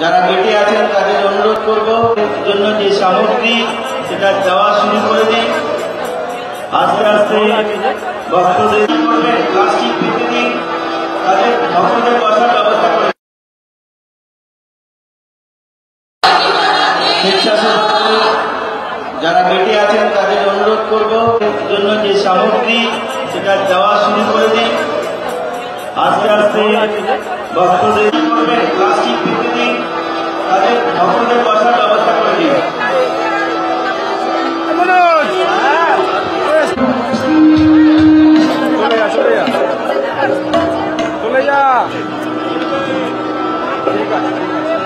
যারা বেটে আছেন তাদের অনুরোধ করব জন্য যে সামগ্রী সেটা দেওয়া শুরু করে দিন। আস্তে আস্তে ভক্তদের প্লাস্টিক ফেলে দিন, তাদের ভক্তদের বসার ব্যবস্থা করে স্বেচ্ছাসেবক যারা বেটে আছেন তাদের অনুরোধ করব জন্য যে সামগ্রী সেটা দেওয়া শুরু করে দিন। আস্তে আস্তে ভক্তদের প্লাস্টিক ফেলে দিন, তাদের ভক্তদের বসার ব্যবস্থা করে দিন। চলে যা ঠিক আছে।